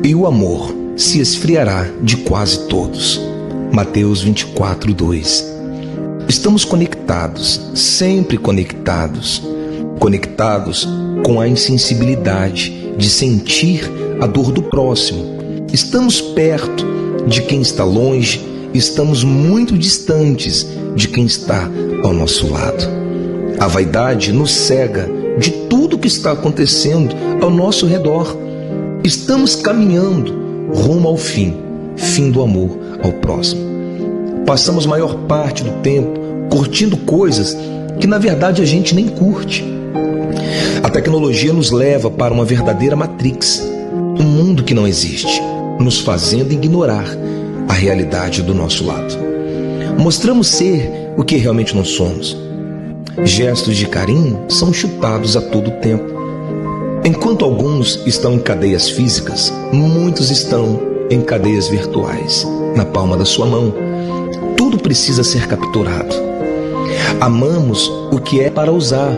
E o amor se esfriará de quase todos. Mateus 24:2. Estamos conectados, sempre conectados. Conectados com a insensibilidade de sentir a dor do próximo. Estamos perto de quem está longe, estamos muito distantes de quem está ao nosso lado. A vaidade nos cega de tudo que está acontecendo ao nosso redor. Estamos caminhando rumo ao fim do amor ao próximo. Passamos a maior parte do tempo curtindo coisas que na verdade a gente nem curte. A tecnologia nos leva para uma verdadeira Matrix, um mundo que não existe, nos fazendo ignorar a realidade do nosso lado. Mostramos ser o que realmente não somos. Gestos de carinho são chutados a todo tempo. Enquanto alguns estão em cadeias físicas, muitos estão em cadeias virtuais, na palma da sua mão. Tudo precisa ser capturado. Amamos o que é para usar,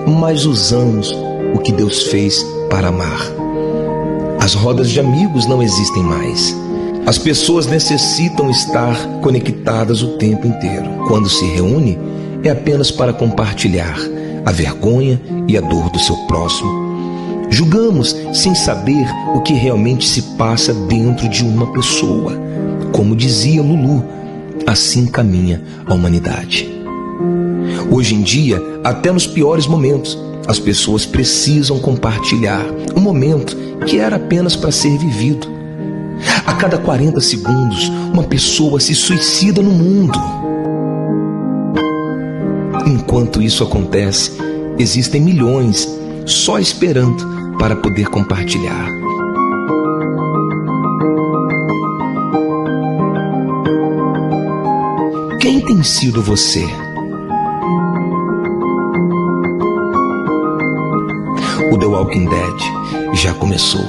mas usamos o que Deus fez para amar. As rodas de amigos não existem mais. As pessoas necessitam estar conectadas o tempo inteiro. Quando se reúne, é apenas para compartilhar a vergonha e a dor do seu próximo. Julgamos sem saber o que realmente se passa dentro de uma pessoa. Como dizia Lulu, assim caminha a humanidade. Hoje em dia, até nos piores momentos, as pessoas precisam compartilhar um momento que era apenas para ser vivido. A cada 40 segundos, uma pessoa se suicida no mundo. Enquanto isso acontece, existem milhões só esperando para poder compartilhar. Quem tem sido você? O The Walking Dead já começou.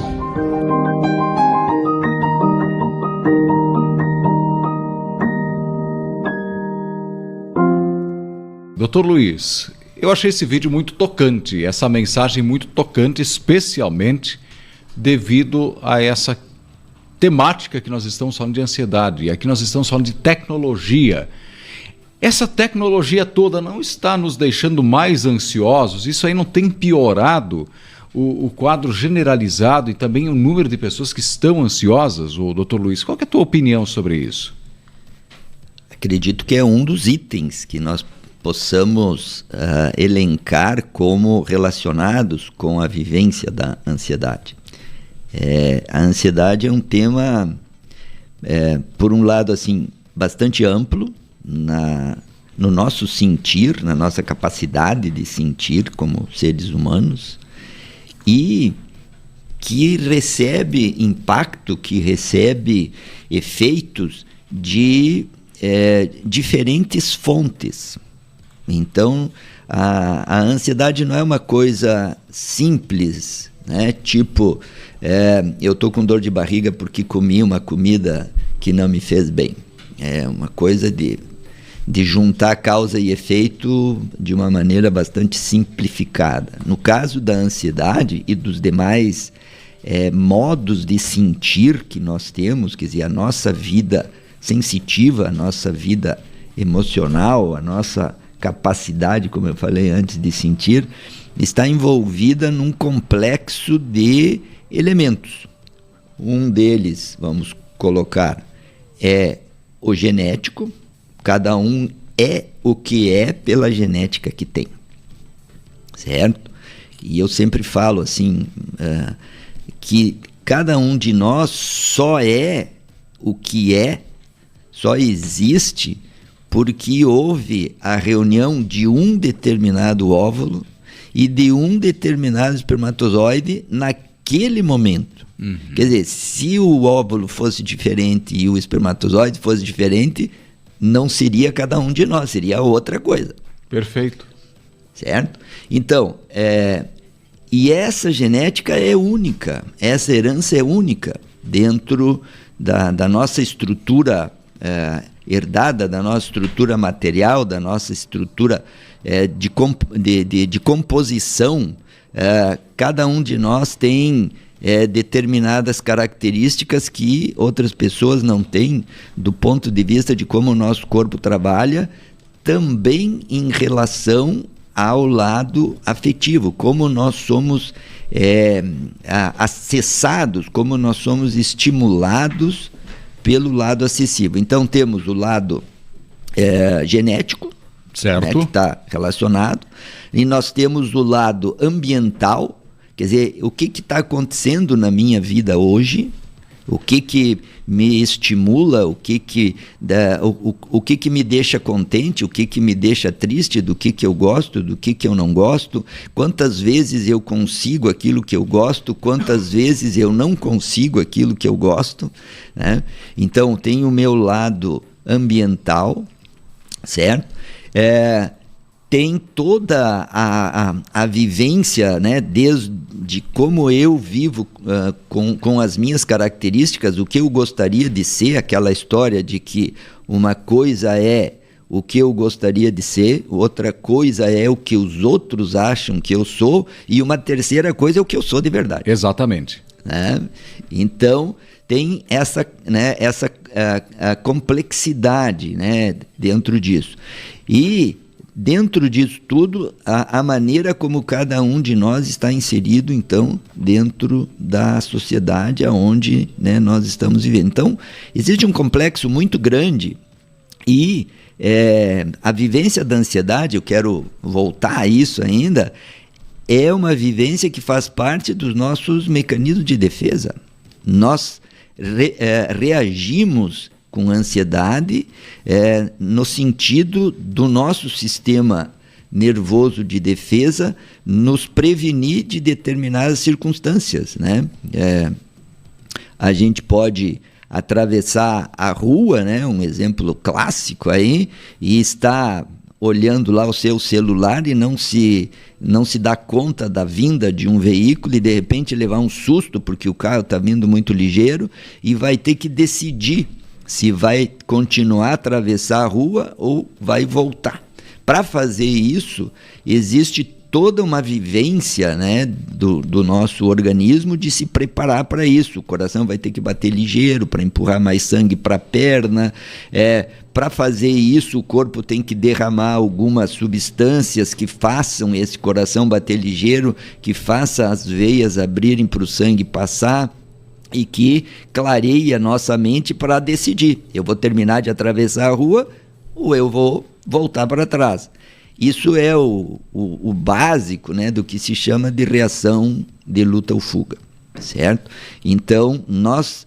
Dr. Luiz, eu achei esse vídeo muito tocante, essa mensagem muito tocante, especialmente devido a essa temática que nós estamos falando de ansiedade, e aqui nós estamos falando de tecnologia. Essa tecnologia toda não está nos deixando mais ansiosos? Isso aí não tem piorado o quadro generalizado e também o número de pessoas que estão ansiosas, Dr. Luiz? Qual que é a tua opinião sobre isso? Acredito que é um dos itens que nós possamos elencar como relacionados com a vivência da ansiedade. A ansiedade é um tema, por um lado, assim, bastante amplo no nosso sentir, na nossa capacidade de sentir como seres humanos, e que recebe impacto, que recebe efeitos de diferentes fontes. Então, a ansiedade não é uma coisa simples, né? Tipo, eu estou com dor de barriga porque comi uma comida que não me fez bem. É uma coisa de juntar causa e efeito de uma maneira bastante simplificada. No caso da ansiedade e dos demais modos de sentir que nós temos, quer dizer, a nossa vida sensitiva, a nossa vida emocional, a nossa capacidade, como eu falei antes, de sentir, está envolvida num complexo de elementos. Um deles, vamos colocar, é o genético. Cada um é o que é pela genética que tem, certo? E eu sempre falo assim, que cada um de nós só é o que é, só existe porque houve a reunião de um determinado óvulo e de um determinado espermatozoide naquele momento. Uhum. Quer dizer, se o óvulo fosse diferente e o espermatozoide fosse diferente, não seria cada um de nós, seria outra coisa. Perfeito. Certo? Então, e essa genética é única, essa herança é única dentro da nossa estrutura herdada, da nossa estrutura material, da nossa estrutura de composição. Cada um de nós tem determinadas características que outras pessoas não têm, do ponto de vista de como o nosso corpo trabalha, também em relação ao lado afetivo, como nós somos acessados, como nós somos estimulados pelo lado acessível. Então temos o lado genético, certo, né, que está relacionado, e nós temos o lado ambiental, quer dizer, o que está acontecendo na minha vida hoje, o que me estimula, o que me deixa contente, o que me deixa triste, do que eu gosto, do que eu não gosto, quantas vezes eu consigo aquilo que eu gosto, quantas vezes eu não consigo aquilo que eu gosto, né? Então tem o meu lado ambiental, certo? Tem toda a vivência, né, desde como eu vivo com as minhas características, o que eu gostaria de ser, aquela história de que uma coisa é o que eu gostaria de ser, outra coisa é o que os outros acham que eu sou, e uma terceira coisa é o que eu sou de verdade. Exatamente. Né? Então tem essa a complexidade, né, dentro disso. E dentro disso tudo, a maneira como cada um de nós está inserido, então, dentro da sociedade onde, né, nós estamos vivendo. Então, existe um complexo muito grande e a vivência da ansiedade, eu quero voltar a isso ainda, é uma vivência que faz parte dos nossos mecanismos de defesa. Nós reagimos com ansiedade, no sentido do nosso sistema nervoso de defesa nos prevenir de determinadas circunstâncias, né? A gente pode atravessar a rua, né? Um exemplo clássico aí, e está olhando lá o seu celular e não se dá conta da vinda de um veículo e de repente levar um susto porque o carro está vindo muito ligeiro e vai ter que decidir se vai continuar a atravessar a rua ou vai voltar. Para fazer isso, existe toda uma vivência, né, do nosso organismo de se preparar para isso. O coração vai ter que bater ligeiro para empurrar mais sangue para a perna. Para fazer isso, o corpo tem que derramar algumas substâncias que façam esse coração bater ligeiro, que faça as veias abrirem para o sangue passar, e que clareie a nossa mente para decidir. Eu vou terminar de atravessar a rua ou eu vou voltar para trás. Isso é o básico, né, do que se chama de reação de luta ou fuga, certo? Então, nós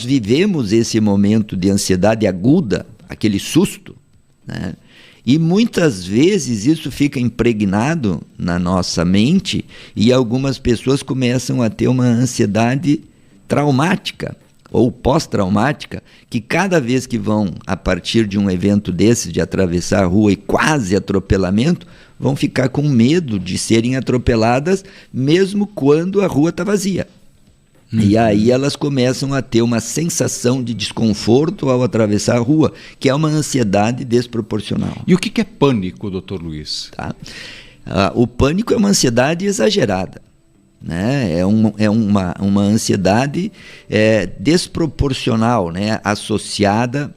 vivemos esse momento de ansiedade aguda, aquele susto, né? E muitas vezes isso fica impregnado na nossa mente e algumas pessoas começam a ter uma ansiedade traumática ou pós-traumática, que cada vez que vão, a partir de um evento desse, de atravessar a rua e quase atropelamento, vão ficar com medo de serem atropeladas mesmo quando a rua está vazia. E aí elas começam a ter uma sensação de desconforto ao atravessar a rua, que é uma ansiedade desproporcional. E o que é pânico, Dr. Luiz? Tá? O pânico é uma ansiedade exagerada. Né? É uma ansiedade desproporcional, né? Associada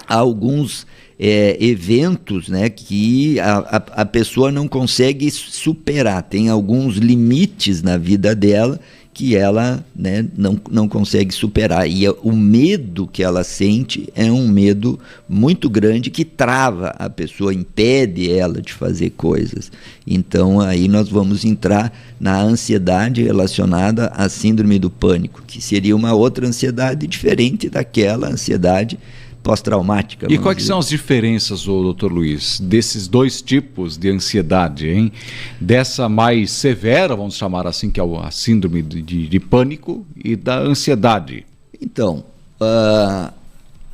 a alguns eventos, né? Que a pessoa não consegue superar. Tem alguns limites na vida dela que ela, né, não consegue superar. E o medo que ela sente é um medo muito grande que trava a pessoa, impede ela de fazer coisas. Então aí nós vamos entrar na ansiedade relacionada à síndrome do pânico, que seria uma outra ansiedade diferente daquela ansiedade pós-traumática. E quais são as diferenças, Dr. Luiz, desses dois tipos de ansiedade, hein? Dessa mais severa, vamos chamar assim, que é a síndrome de pânico, e da ansiedade? Então, a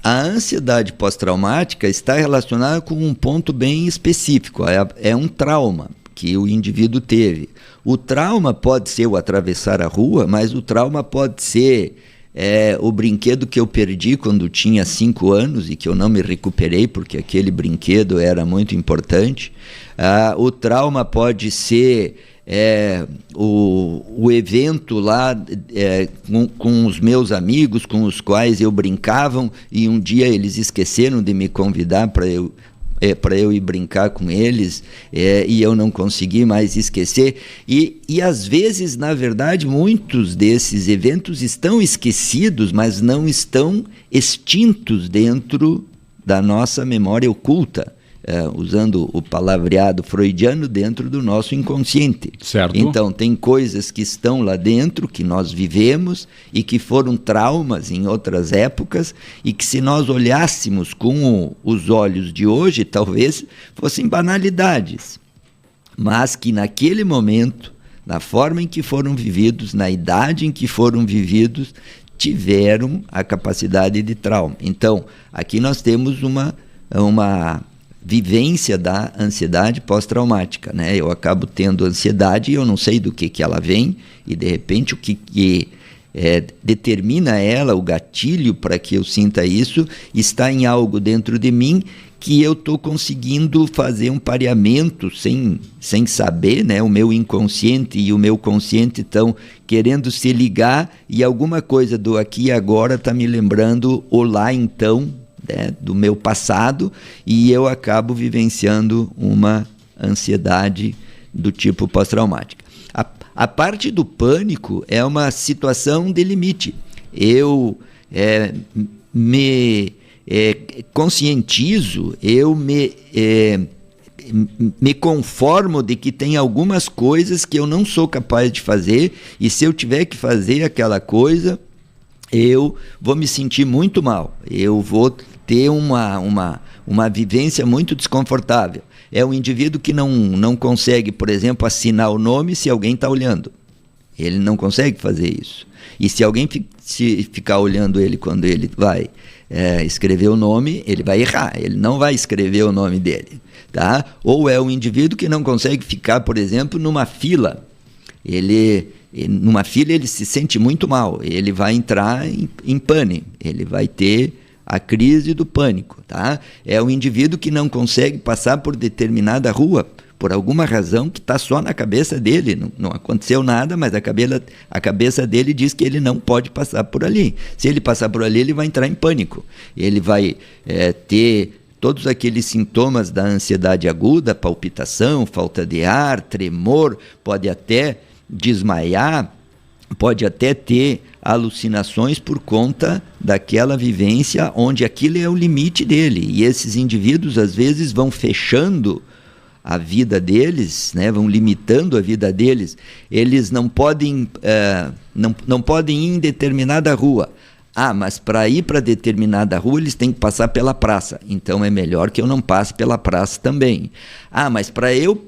ansiedade pós-traumática está relacionada com um ponto bem específico, é um trauma que o indivíduo teve. O trauma pode ser o atravessar a rua, mas o trauma pode ser o brinquedo que eu perdi quando tinha 5 anos e que eu não me recuperei porque aquele brinquedo era muito importante. O trauma pode ser o evento lá com os meus amigos com os quais eu brincava, e um dia eles esqueceram de me convidar para eu ir brincar com eles, e eu não consegui mais esquecer, e às vezes, na verdade, muitos desses eventos estão esquecidos, mas não estão extintos dentro da nossa memória oculta, usando o palavreado freudiano, dentro do nosso inconsciente. Certo. Então, tem coisas que estão lá dentro, que nós vivemos e que foram traumas em outras épocas, e que, se nós olhássemos com os olhos de hoje, talvez fossem banalidades, mas que naquele momento, na forma em que foram vividos, na idade em que foram vividos, tiveram a capacidade de trauma. Então, aqui nós temos uma vivência da ansiedade pós-traumática, né? Eu acabo tendo ansiedade e eu não sei do que ela vem, e de repente o que determina ela, o gatilho para que eu sinta isso, está em algo dentro de mim que eu estou conseguindo fazer um pareamento sem saber, né? O meu inconsciente e o meu consciente estão querendo se ligar, e alguma coisa do aqui e agora está me lembrando o lá então, né, do meu passado, e eu acabo vivenciando uma ansiedade do tipo pós-traumática. A parte do pânico é uma situação de limite. Eu me conscientizo, eu me conformo de que tem algumas coisas que eu não sou capaz de fazer, e se eu tiver que fazer aquela coisa, eu vou me sentir muito mal, eu vou ter uma vivência muito desconfortável. É um indivíduo que não consegue, por exemplo, assinar o nome se alguém está olhando. Ele não consegue fazer isso. E se alguém ficar olhando ele quando ele vai escrever o nome, ele vai errar, ele não vai escrever o nome dele. Tá? Ou é um indivíduo que não consegue ficar, por exemplo, numa fila. Numa fila ele se sente muito mal, ele vai entrar em pânico, ele vai ter a crise do pânico. Tá? É um indivíduo que não consegue passar por determinada rua, por alguma razão que está só na cabeça dele, não aconteceu nada, mas a cabeça dele diz que ele não pode passar por ali. Se ele passar por ali, ele vai entrar em pânico, ele vai ter todos aqueles sintomas da ansiedade aguda, palpitação, falta de ar, tremor, pode até desmaiar, pode até ter alucinações por conta daquela vivência onde aquilo é o limite dele. E esses indivíduos às vezes vão fechando a vida deles, né? Vão limitando a vida deles. Eles não podem ir em determinada rua. Mas para ir para determinada rua eles têm que passar pela praça, então é melhor que eu não passe pela praça também. Mas para eu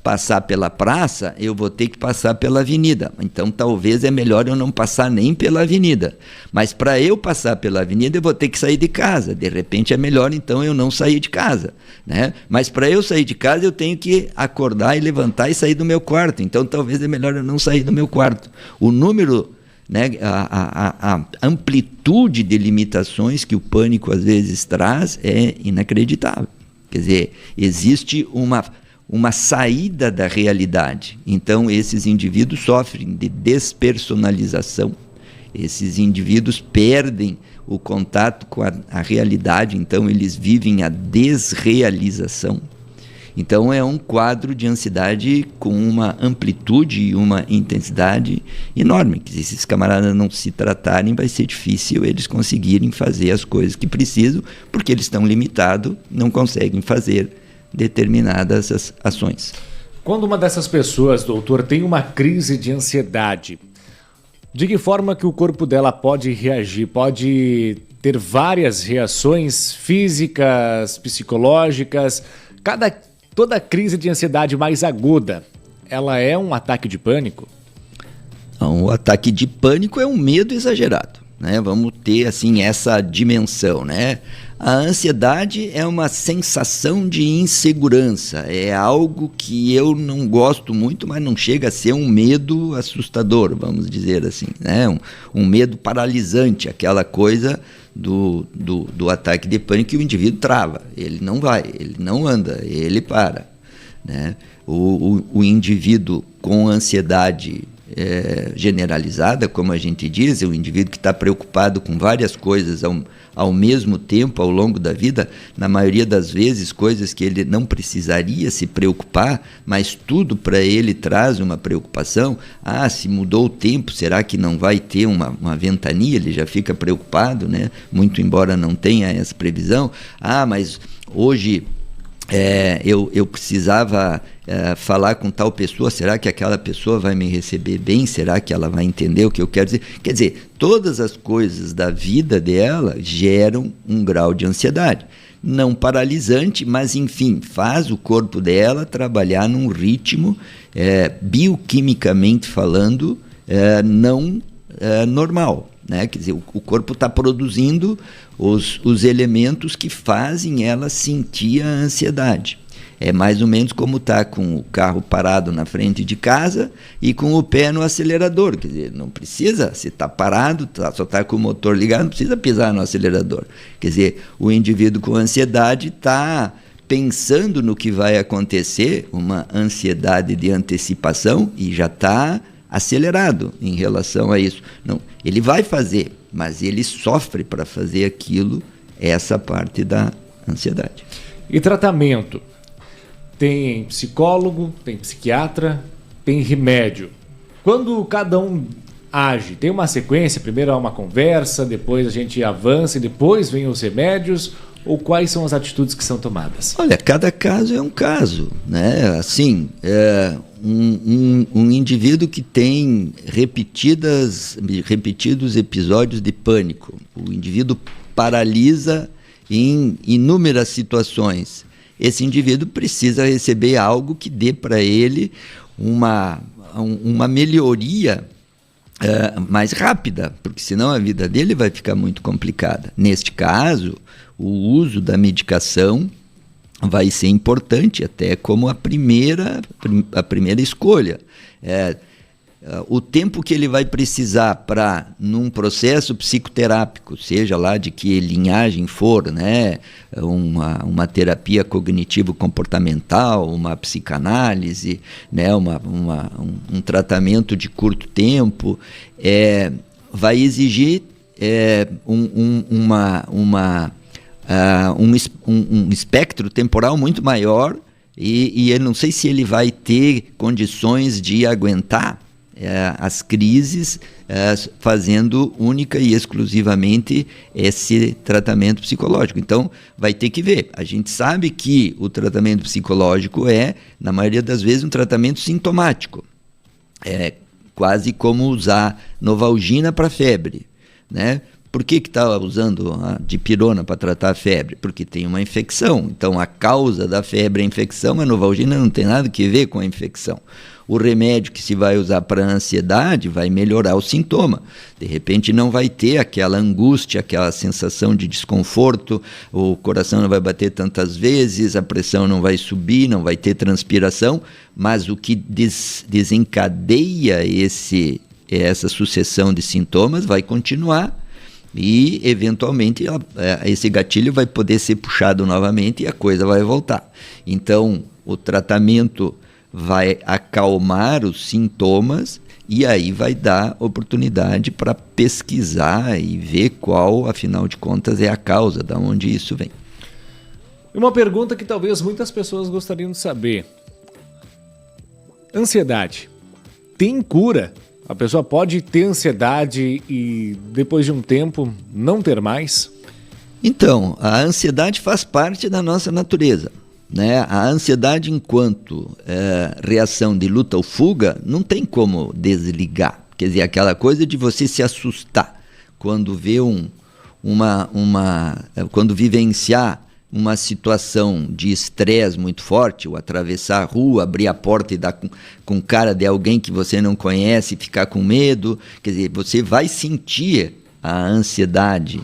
passar pela praça, eu vou ter que passar pela avenida, então talvez é melhor eu não passar nem pela avenida. Mas para eu passar pela avenida eu vou ter que sair de casa, de repente é melhor então eu não sair de casa, né? Mas para eu sair de casa eu tenho que acordar e levantar e sair do meu quarto, então talvez é melhor eu não sair do meu quarto. O número, né, a amplitude de limitações que o pânico às vezes traz é inacreditável. Quer dizer, existe uma saída da realidade. Então, esses indivíduos sofrem de despersonalização, esses indivíduos perdem o contato com a realidade, então eles vivem a desrealização. Então é um quadro de ansiedade com uma amplitude e uma intensidade enorme, que se esses camaradas não se tratarem, vai ser difícil eles conseguirem fazer as coisas que precisam, porque eles estão limitados, não conseguem fazer determinadas ações. Quando uma dessas pessoas, doutor, tem uma crise de ansiedade, de que forma que o corpo dela pode reagir? Pode ter várias reações físicas, psicológicas. Toda crise de ansiedade mais aguda, ela é um ataque de pânico? O ataque de pânico é um medo exagerado, né? Vamos ter assim essa dimensão, né? A ansiedade é uma sensação de insegurança, é algo que eu não gosto muito, mas não chega a ser um medo assustador, vamos dizer assim, né? Um medo paralisante, aquela coisa do ataque de pânico que o indivíduo trava, ele não vai, ele não anda, ele para, né? O indivíduo com ansiedade generalizada, como a gente diz, o indivíduo que está preocupado com várias coisas ao mesmo tempo, ao longo da vida, na maioria das vezes, coisas que ele não precisaria se preocupar, mas tudo para ele traz uma preocupação. Se mudou o tempo, será que não vai ter uma ventania? Ele já fica preocupado, né? Muito embora não tenha essa previsão. Mas hoje eu precisava falar com tal pessoa, será que aquela pessoa vai me receber bem? Será que ela vai entender o que eu quero dizer? Quer dizer, todas as coisas da vida dela geram um grau de ansiedade. Não paralisante, mas enfim, faz o corpo dela trabalhar num ritmo, bioquimicamente falando, não normal. Né? Quer dizer, o corpo está produzindo os elementos que fazem ela sentir a ansiedade. É mais ou menos como está com o carro parado na frente de casa e com o pé no acelerador. Quer dizer, não precisa, se está parado, só está com o motor ligado, não precisa pisar no acelerador. Quer dizer, o indivíduo com ansiedade está pensando no que vai acontecer, uma ansiedade de antecipação, e já está acelerado em relação a isso. Não, ele vai fazer, mas ele sofre para fazer aquilo, essa parte da ansiedade. E tratamento? Tem psicólogo, tem psiquiatra, tem remédio. Quando cada um age, tem uma sequência, primeiro há uma conversa, depois a gente avança e depois vem os remédios, ou quais são as atitudes que são tomadas? Olha, cada caso é um caso, né? Assim, um indivíduo que tem repetidos episódios de pânico, o indivíduo paralisa em inúmeras situações. Esse indivíduo precisa receber algo que dê para ele uma melhoria mais rápida, porque senão a vida dele vai ficar muito complicada. Neste caso, o uso da medicação vai ser importante, até como a primeira escolha. O tempo que ele vai precisar para, num processo psicoterápico, seja lá de que linhagem for, né, uma terapia cognitivo-comportamental, uma psicanálise, né, um tratamento de curto tempo, vai exigir um espectro temporal muito maior, e eu não sei se ele vai ter condições de aguentar as crises fazendo única e exclusivamente esse tratamento psicológico. Então, vai ter que ver. A gente sabe que o tratamento psicológico na maioria das vezes, um tratamento sintomático. É quase como usar Novalgina para febre, né? Por que está usando a dipirona para tratar a febre? Porque tem uma infecção. Então, a causa da febre é a infecção, a Novalgina não tem nada a ver com a infecção. O remédio que se vai usar para a ansiedade vai melhorar o sintoma. De repente não vai ter aquela angústia, aquela sensação de desconforto, o coração não vai bater tantas vezes, a pressão não vai subir, não vai ter transpiração, mas o que desencadeia essa sucessão de sintomas vai continuar. E, eventualmente, esse gatilho vai poder ser puxado novamente e a coisa vai voltar. Então, o tratamento vai acalmar os sintomas e aí vai dar oportunidade para pesquisar e ver qual, afinal de contas, é a causa, de onde isso vem. Uma pergunta que talvez muitas pessoas gostariam de saber. Ansiedade tem cura? A pessoa pode ter ansiedade e depois de um tempo não ter mais? Então, a ansiedade faz parte da nossa natureza, né? A ansiedade, enquanto reação de luta ou fuga, não tem como desligar. Quer dizer, aquela coisa de você se assustar quando vê quando vivenciar uma situação de estresse muito forte, ou atravessar a rua, abrir a porta e dar com cara de alguém que você não conhece e ficar com medo. Quer dizer, você vai sentir a ansiedade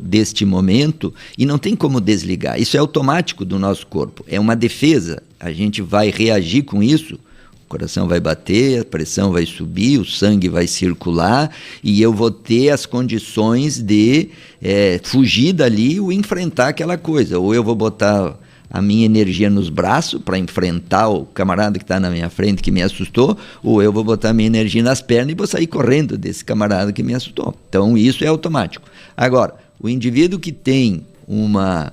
deste momento e não tem como desligar. Isso é automático do nosso corpo, é uma defesa. A gente vai reagir com isso. O coração vai bater, a pressão vai subir, o sangue vai circular e eu vou ter as condições de fugir dali ou enfrentar aquela coisa. Ou eu vou botar a minha energia nos braços para enfrentar o camarada que está na minha frente que me assustou, ou eu vou botar minha energia nas pernas e vou sair correndo desse camarada que me assustou. Então isso é automático. Agora, o indivíduo que tem uma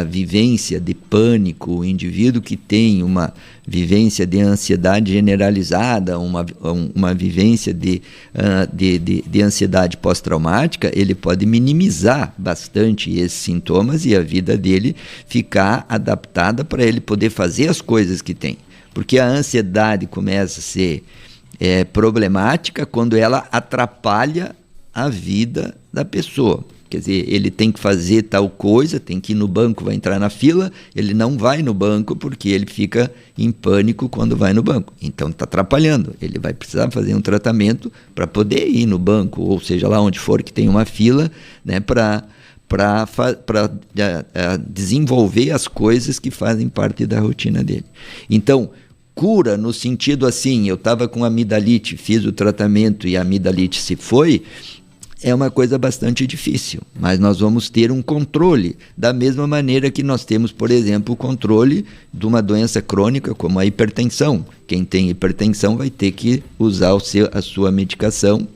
vivência de pânico, o indivíduo que tem uma vivência de ansiedade generalizada, uma vivência de ansiedade pós-traumática, ele pode minimizar bastante esses sintomas e a vida dele ficar adaptada para ele poder fazer as coisas que tem. Porque a ansiedade começa a ser problemática quando ela atrapalha a vida da pessoa. Quer dizer, ele tem que fazer tal coisa, tem que ir no banco, vai entrar na fila, ele não vai no banco porque ele fica em pânico quando vai no banco. Então está atrapalhando, ele vai precisar fazer um tratamento para poder ir no banco, ou seja, lá onde for que tem uma fila, né, para desenvolver as coisas que fazem parte da rotina dele. Então, cura no sentido assim, eu estava com amidalite, fiz o tratamento e a amidalite se foi, é uma coisa bastante difícil, mas nós vamos ter um controle, da mesma maneira que nós temos, por exemplo, o controle de uma doença crônica como a hipertensão. Quem tem hipertensão vai ter que usar a sua medicação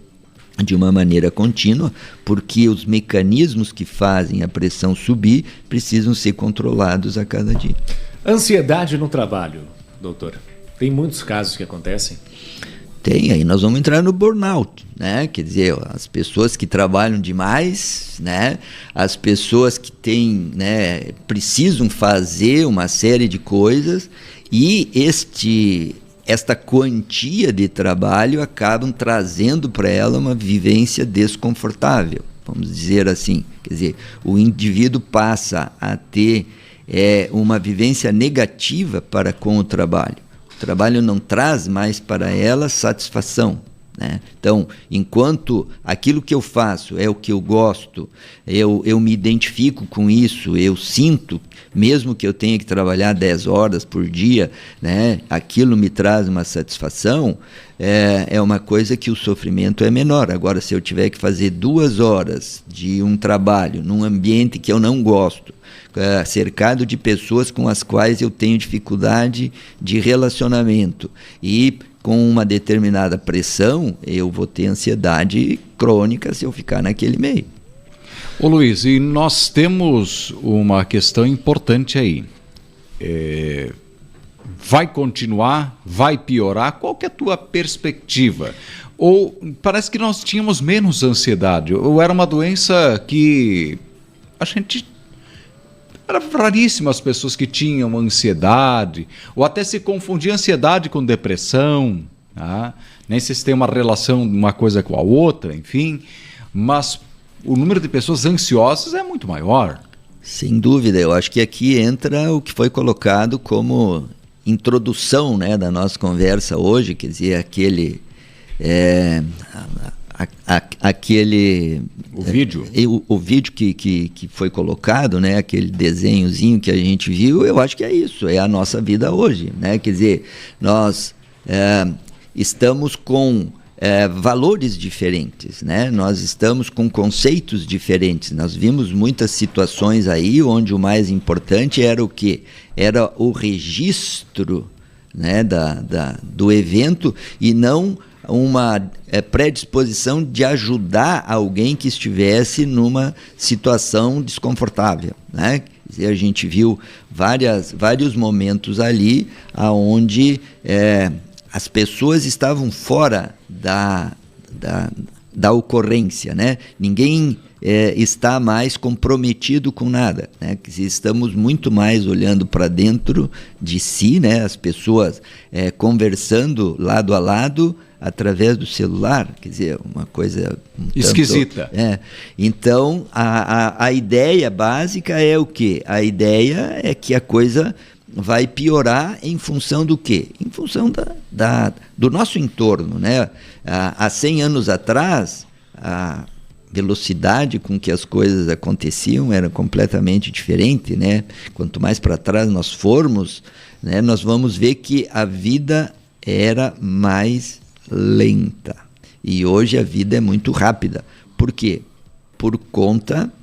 de uma maneira contínua, porque os mecanismos que fazem a pressão subir precisam ser controlados a cada dia. Ansiedade no trabalho, doutor. Tem muitos casos que acontecem? Tem, aí nós vamos entrar no burnout, né? Quer dizer, as pessoas que trabalham demais, né? As pessoas que têm, né, precisam fazer uma série de coisas e esta quantia de trabalho acabam trazendo para ela uma vivência desconfortável, vamos dizer assim. Quer dizer, o indivíduo passa a ter uma vivência negativa para com o trabalho. O trabalho não traz mais para ela satisfação, né? Então, enquanto aquilo que eu faço é o que eu gosto, eu me identifico com isso, eu sinto, mesmo que eu tenha que trabalhar 10 horas por dia, né, aquilo me traz uma satisfação, é uma coisa que o sofrimento é menor. Agora, se eu tiver que fazer 2 horas de um trabalho num ambiente que eu não gosto, cercado de pessoas com as quais eu tenho dificuldade de relacionamento e com uma determinada pressão, eu vou ter ansiedade crônica se eu ficar naquele meio. Ô Luiz, e nós temos uma questão importante aí. Vai continuar? Vai piorar? Qual que é a tua perspectiva? Ou parece que nós tínhamos menos ansiedade? Ou era uma doença que a gente... Era raríssimo as pessoas que tinham ansiedade, ou até se confundia ansiedade com depressão, tá? Nem sei se tem uma relação de uma coisa com a outra, enfim, mas o número de pessoas ansiosas é muito maior. Sem dúvida, eu acho que aqui entra o que foi colocado como introdução, né, da nossa conversa hoje, quer dizer, aquele... O vídeo? O vídeo que foi colocado, né, aquele desenhozinho que a gente viu, eu acho que é isso, é a nossa vida hoje, né? Quer dizer, nós estamos com valores diferentes, né? Nós estamos com conceitos diferentes. Nós vimos muitas situações aí onde o mais importante era o quê? Era o registro, né, do evento e não uma predisposição de ajudar alguém que estivesse numa situação desconfortável, né? Quer dizer, a gente viu vários momentos ali onde as pessoas estavam fora da ocorrência, né? Ninguém está mais comprometido com nada, né? Quer dizer, estamos muito mais olhando para dentro de si, né? As pessoas conversando lado a lado através do celular, quer dizer, uma coisa esquisita. Então, a ideia básica é o quê? A ideia é que a coisa vai piorar em função do quê? Em função do nosso entorno, né? Há 100 anos atrás, a velocidade com que as coisas aconteciam era completamente diferente, né? Quanto mais para trás nós formos, né, nós vamos ver que a vida era mais lenta. E hoje a vida é muito rápida. Por quê? Por conta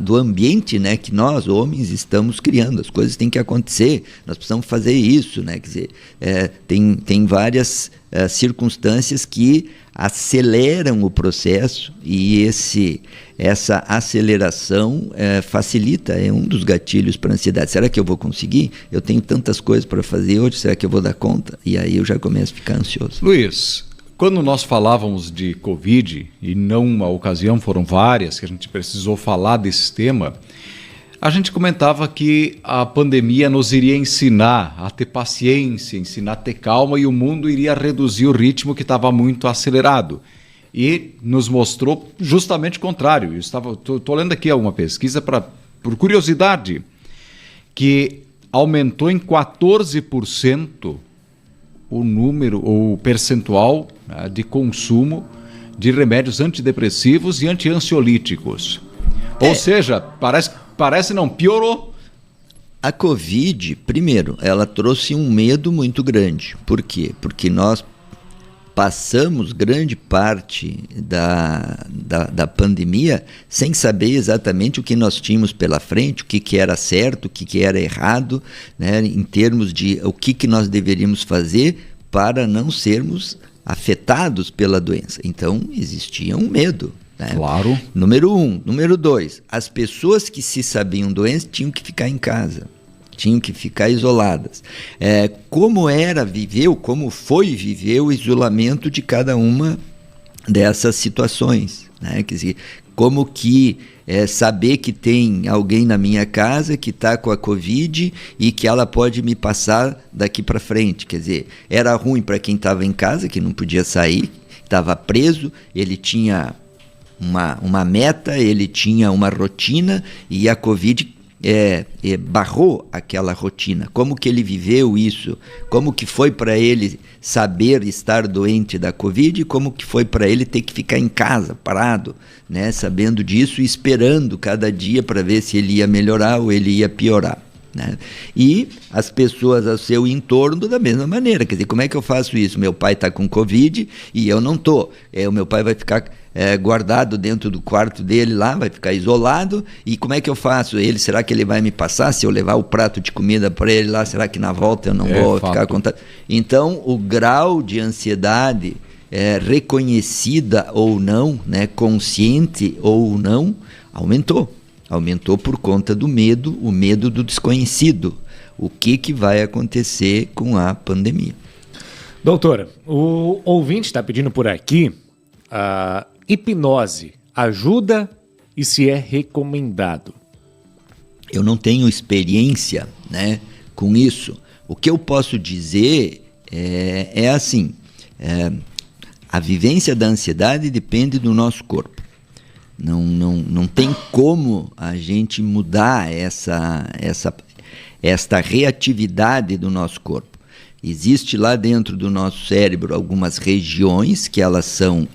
do ambiente, né, que nós, homens, estamos criando. As coisas têm que acontecer, nós precisamos fazer isso, né? Quer dizer, tem várias circunstâncias que aceleram o processo e essa aceleração facilita, é um dos gatilhos para a ansiedade. Será que eu vou conseguir? Eu tenho tantas coisas para fazer hoje, será que eu vou dar conta? E aí eu já começo a ficar ansioso. Luiz, quando nós falávamos de Covid, e não uma ocasião, foram várias que a gente precisou falar desse tema, a gente comentava que a pandemia nos iria ensinar a ter paciência, ensinar a ter calma, e o mundo iria reduzir o ritmo que estava muito acelerado. E nos mostrou justamente o contrário. Estou lendo aqui uma pesquisa por curiosidade, que aumentou em 14% o percentual de consumo de remédios antidepressivos e anti-ansiolíticos. Ou seja, parece não, piorou. A Covid, primeiro, ela trouxe um medo muito grande. Por quê? Porque nós passamos grande parte da pandemia sem saber exatamente o que nós tínhamos pela frente, o que era certo, o que era errado, né, em termos de o que nós deveríamos fazer para não sermos afetados pela doença. Então, existia um medo. Né? Claro. Número 1. Número 2, as pessoas que se sabiam doentes tinham que ficar em casa. Tinham que ficar isoladas. Como foi viver o isolamento de cada uma dessas situações, né? Quer dizer, como que saber que tem alguém na minha casa que está com a Covid e que ela pode me passar daqui para frente. Quer dizer, era ruim para quem estava em casa, que não podia sair, estava preso, ele tinha uma meta, ele tinha uma rotina, e a Covid barrou aquela rotina. Como que ele viveu isso? Como que foi para ele saber estar doente da Covid? Como que foi para ele ter que ficar em casa, parado, né? Sabendo disso e esperando cada dia para ver se ele ia melhorar ou ele ia piorar, né? E as pessoas ao seu entorno da mesma maneira. Quer dizer, como é que eu faço isso? Meu pai está com Covid e eu não estou. O meu pai vai ficar guardado dentro do quarto dele lá, vai ficar isolado, e como é que eu faço? Será que ele vai me passar? Se eu levar o prato de comida para ele lá, será que na volta eu não vou ficar contaminado? Então, o grau de ansiedade, reconhecida ou não, né, consciente ou não, aumentou. Aumentou por conta do medo, o medo do desconhecido. O que vai acontecer com a pandemia? Doutora, o ouvinte está pedindo por aqui a hipnose ajuda e se é recomendado. Eu não tenho experiência, né, com isso. O que eu posso dizer é assim, a vivência da ansiedade depende do nosso corpo. Não tem como a gente mudar esta reatividade do nosso corpo. Existe lá dentro do nosso cérebro algumas regiões que elas são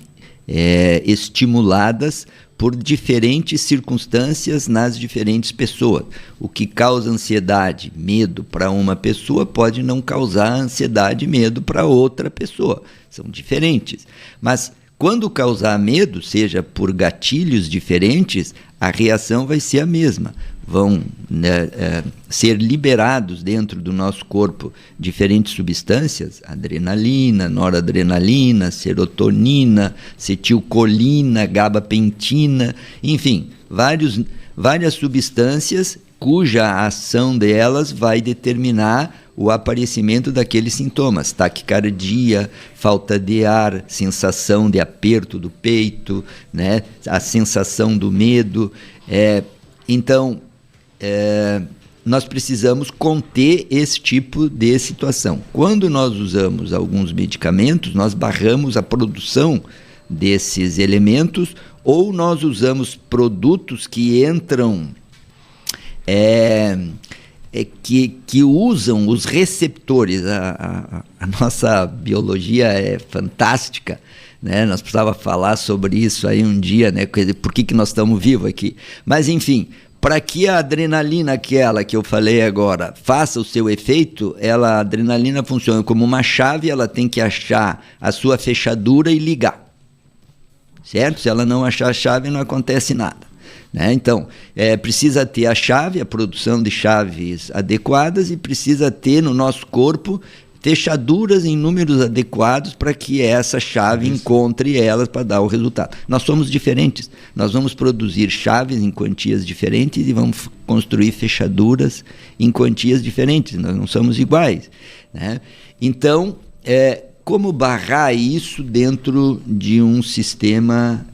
estimuladas por diferentes circunstâncias nas diferentes pessoas. O que causa ansiedade, medo para uma pessoa pode não causar ansiedade e medo para outra pessoa. São diferentes. Mas quando causar medo, seja por gatilhos diferentes, a reação vai ser a mesma. Vão ser liberados dentro do nosso corpo diferentes substâncias, adrenalina, noradrenalina, serotonina, acetilcolina, gabapentina, enfim, várias substâncias cuja ação delas vai determinar o aparecimento daqueles sintomas: taquicardia, falta de ar, sensação de aperto do peito, né? A sensação do medo. Então, nós precisamos conter esse tipo de situação. Quando nós usamos alguns medicamentos, nós barramos a produção desses elementos, ou nós usamos produtos que entram, que usam os receptores. A nossa biologia é fantástica, né? Nós precisávamos falar sobre isso aí um dia, né? Por que nós estamos vivos aqui? Mas, enfim, para que a adrenalina, aquela que eu falei agora, faça o seu efeito, a adrenalina funciona como uma chave, ela tem que achar a sua fechadura e ligar, certo? Se ela não achar a chave, não acontece nada. né? Então, precisa ter a chave, a produção de chaves adequadas, e precisa ter no nosso corpo fechaduras em números adequados para que essa chave encontre elas para dar o resultado. Nós somos diferentes, nós vamos produzir chaves em quantias diferentes e vamos construir fechaduras em quantias diferentes, nós não somos iguais, né? Então, como barrar isso dentro de um sistema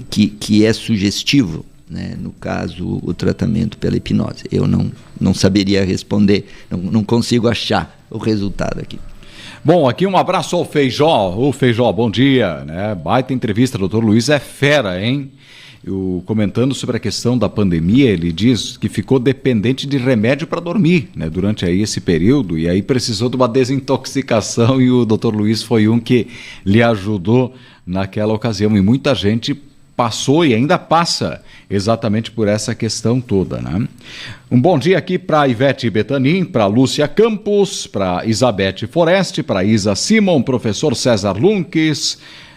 que é sugestivo, né? No caso, o tratamento pela hipnose? Eu não saberia responder, não consigo achar o resultado aqui. Bom, aqui um abraço ao Feijó. Ô Feijó, bom dia, né? Baita entrevista, doutor Luiz é fera, hein? Comentando sobre a questão da pandemia, ele diz que ficou dependente de remédio para dormir, né, durante aí esse período, e aí precisou de uma desintoxicação, e o doutor Luiz foi um que lhe ajudou naquela ocasião, e muita gente passou e ainda passa exatamente por essa questão toda, né? Um bom dia aqui para Ivete Betanin, para Lúcia Campos, para Isabete Foreste, para Isa Simon, professor César Lunques,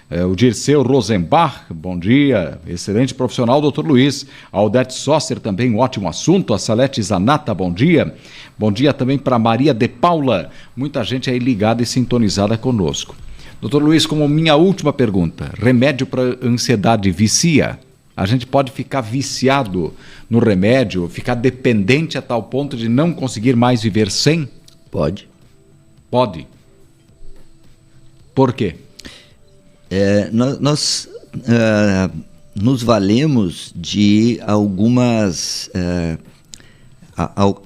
o Dirceu Rosenbach, bom dia, excelente profissional, doutor Luiz. A Aldete Sosser também, um ótimo assunto. A Salete Zanata, bom dia. Bom dia também para Maria de Paula, muita gente aí ligada e sintonizada conosco. Doutor Luiz, como minha última pergunta, remédio para ansiedade vicia? A gente pode ficar viciado no remédio, ficar dependente a tal ponto de não conseguir mais viver sem? Pode. Pode. Por quê? Nós nos valemos de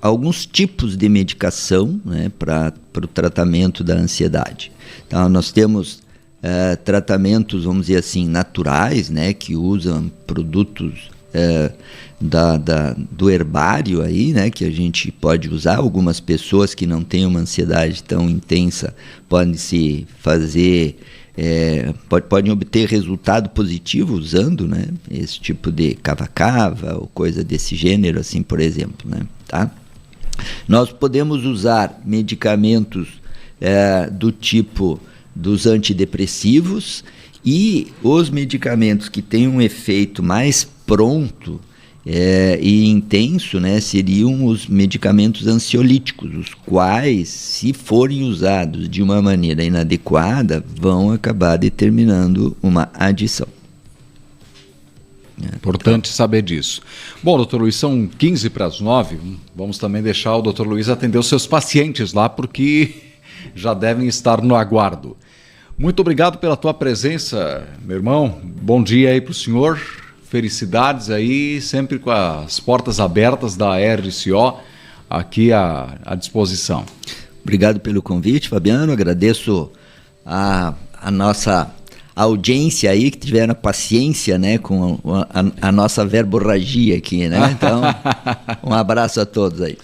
alguns tipos de medicação, né, para o tratamento da ansiedade. Então, nós temos tratamentos, vamos dizer assim, naturais, né, que usam produtos do herbário aí, né, que a gente pode usar. Algumas pessoas que não têm uma ansiedade tão intensa podem se fazer, podem obter resultado positivo usando, né, esse tipo de cava-cava ou coisa desse gênero, assim, por exemplo, né, tá? Nós podemos usar medicamentos do tipo dos antidepressivos, e os medicamentos que têm um efeito mais pronto e intenso, né, seriam os medicamentos ansiolíticos, os quais, se forem usados de uma maneira inadequada, vão acabar determinando uma adição. Importante saber disso. Bom, doutor Luiz, são 15 para as 9, vamos também deixar o doutor Luiz atender os seus pacientes lá, porque já devem estar no aguardo. Muito obrigado pela tua presença, meu irmão. Bom dia aí para o senhor. Felicidades aí, sempre com as portas abertas da RCO aqui à disposição. Obrigado pelo convite, Fabiano. Agradeço a nossa audiência aí, que tiveram paciência, né, com a nossa verborragia aqui, né? Então, um abraço a todos aí.